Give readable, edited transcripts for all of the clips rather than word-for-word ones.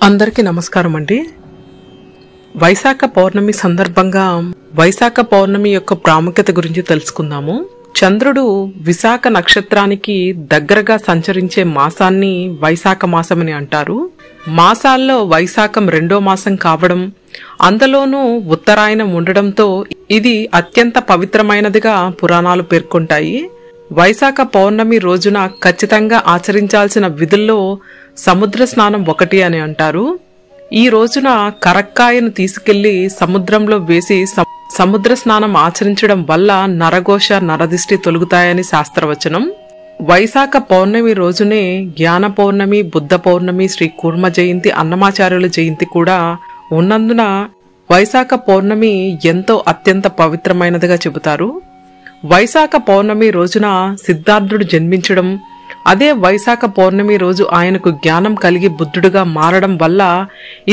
అందరికీ నమస్కారం అండి. వైశాఖ పౌర్ణమి సందర్భంగా వైశాఖ పౌర్ణమి యొక్క ప్రాముఖ్యత గురించి తెలుసుకుందాము. చంద్రుడు విశాఖ నక్షత్రానికి దగ్గరగా సంచరించే మాసాన్ని వైశాఖ మాసమని అంటారు. మాసాల్లో వైశాఖం 2వ మాసం కావడం, అందులోనూ ఉత్తరాయణం ఉండడంతో ఇది అత్యంత పవిత్రమైనదిగా పురాణాలు పేర్కొంటాయి. వైశాఖ పౌర్ణమి రోజున ఖచ్చితంగా ఆచరించాల్సిన విధుల్లో సముద్ర స్నానం ఒకటి అని అంటారు. ఈ రోజున కరక్కాయను తీసుకెళ్లి సముద్రంలో వేసి సముద్ర స్నానం ఆచరించడం వల్ల నరఘోష నరదిష్టి తొలగుతాయని శాస్త్రవచనం. వైశాఖ పౌర్ణమి రోజునే జ్ఞాన పౌర్ణమి, బుద్ధ పౌర్ణమి, శ్రీ కూర్మ జయంతి, అన్నమాచార్యుల జయంతి కూడా ఉన్నందున వైశాఖ పౌర్ణమి ఎంతో అత్యంత పవిత్రమైనదిగా చెబుతారు. వైశాఖ పౌర్ణమి రోజున సిద్ధార్థుడు జన్మించడం, అదే వైశాఖ పౌర్ణమి రోజు ఆయనకు జ్ఞానం కలిగి బుద్ధుడుగా మారడం వల్ల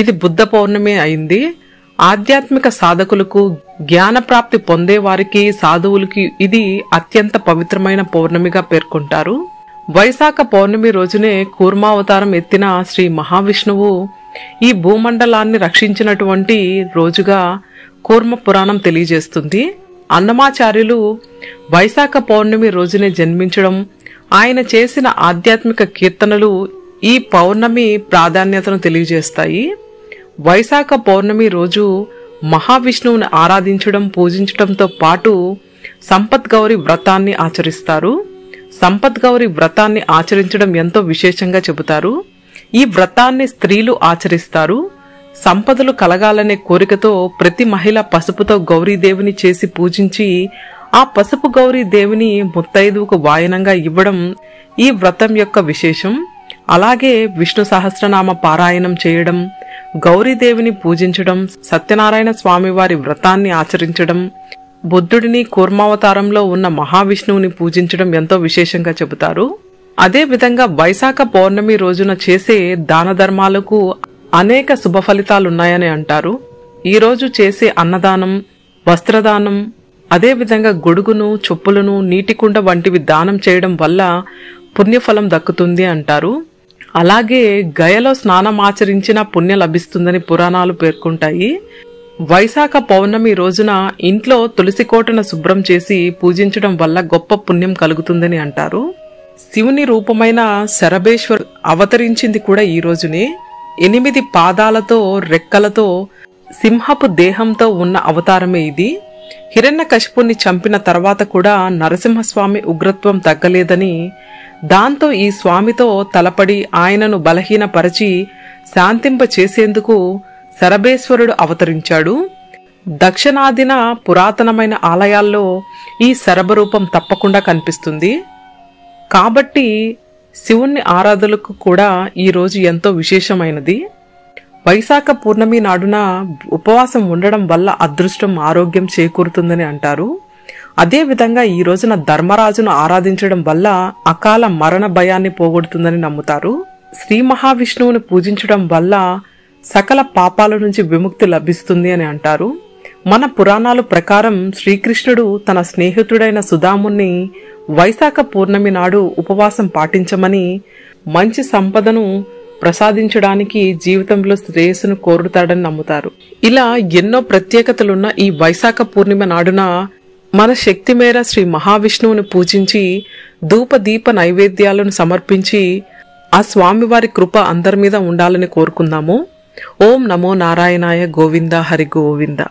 ఇది బుద్ధ పౌర్ణమి అయింది. ఆధ్యాత్మిక సాధకులకు, జ్ఞానప్రాప్తి పొందేవారికి, సాధువులకి ఇది అత్యంత పవిత్రమైన పౌర్ణమిగా పేర్కొంటారు. వైశాఖ పౌర్ణమి రోజునే కూర్మావతారం ఎత్తిన శ్రీ మహావిష్ణువు ఈ భూమండలాన్ని రక్షించినటువంటి రోజుగా కూర్మ పురాణం తెలియజేస్తుంది. అన్నమాచార్యులు వైశాఖ పౌర్ణమి రోజునే జన్మించడం, ఆయన చేసిన ఆధ్యాత్మిక కీర్తనలు ఈ పౌర్ణమి ప్రాధాన్యతను తెలియజేస్తాయి. వైశాఖ పౌర్ణమి రోజు మహావిష్ణువుని ఆరాధించడం, పూజించడంతో పాటు సంపత్ గౌరి వ్రతాన్ని ఆచరిస్తారు. సంపత్ గౌరి వ్రతాన్ని ఆచరించడం ఎంతో విశేషంగా చెబుతారు. ఈ వ్రతాన్ని స్త్రీలు ఆచరిస్తారు. సంపదలు కలగాలనే కోరికతో ప్రతి మహిళ పసుపుతో గౌరీదేవిని చేసి పూజించి ఆ పసుపు గౌరీదేవిని ముత్తైదువుకు వాయనంగా ఇవ్వడం ఈ వ్రతం యొక్క విశేషం. అలాగే విష్ణు సహస్రనామ పారాయణం చేయడం, గౌరీదేవిని పూజించడం, సత్యనారాయణ స్వామి వారి వ్రతాన్ని ఆచరించడం, బుద్ధుడిని కూర్మావతారంలో ఉన్న మహావిష్ణువుని పూజించడం ఎంతో విశేషంగా చెబుతారు. అదే విధంగా వైశాఖ పౌర్ణమి రోజున చేసే దాన ధర్మాలకు అనేక శుభ ఫలితాలున్నాయని అంటారు. ఈ రోజు చేసే అన్నదానం, వస్త్రదానం, అదేవిధంగా గొడుగును, చెప్పులను, నీటికుండ వంటివి దానం చేయడం వల్ల పుణ్యఫలం దక్కుతుంది అంటారు. అలాగే గయలో స్నానం ఆచరించిన పుణ్య లభిస్తుందని పురాణాలు పేర్కొంటాయి. వైశాఖ పౌర్ణమి రోజున ఇంట్లో తులసి కోటను శుభ్రం చేసి పూజించడం వల్ల గొప్ప పుణ్యం కలుగుతుందని అంటారు. శివుని రూపమైన శరభేశ్వర్ అవతరించింది కూడా ఈ రోజునే. 8 పాదాలతో, రెక్కలతో, సింహపు దేహంతో ఉన్న అవతారమే ఇది. హిరణ్యకశిపుణ్ణి చంపిన తర్వాత కూడా నరసింహస్వామి ఉగ్రత్వం తగ్గలేదని, దాంతో ఈ స్వామితో తలపడి ఆయనను బలహీనపరచి శాంతింప చేసేందుకు శరభేశ్వరుడు అవతరించాడు. దక్షిణాదిన పురాతనమైన ఆలయాల్లో ఈ శరభరూపం తప్పకుండా కనిపిస్తుంది. కాబట్టి శివుణ్ణి ఆరాధనలకు కూడా ఈ రోజు ఎంతో విశేషమైనది. వైశాఖ పూర్ణమి నాడున ఉపవాసం ఉండడం వల్ల అదృష్టం, ఆరోగ్యం చేకూరుతుందని అంటారు. అదే విధంగా ఈ రోజున ధర్మరాజును ఆరాధించడం వల్ల అకాల మరణ భయాన్ని పోగొడుతుందని నమ్ముతారు. శ్రీ మహావిష్ణువుని పూజించడం వల్ల సకల పాపాల నుంచి విముక్తి లభిస్తుంది అని అంటారు. మన పురాణాల ప్రకారం శ్రీకృష్ణుడు తన స్నేహితుడైన సుధాముని వైశాఖ పూర్ణమి నాడు ఉపవాసం పాటించమని, మంచి సంపదను ప్రసాదించడానికి, జీవితంలో శ్రేయస్సును కోరుతాడని నమ్ముతారు. ఇలా ఎన్నో ప్రత్యేకతలున్న ఈ వైశాఖ పూర్ణిమ నాడున మన శక్తి మేర శ్రీ మహావిష్ణువుని పూజించి ధూప దీప నైవేద్యాలను సమర్పించి ఆ స్వామివారి కృప అందరి మీద ఉండాలని కోరుకుందాము. ఓం నమో నారాయణాయ. గోవింద హరి గోవింద.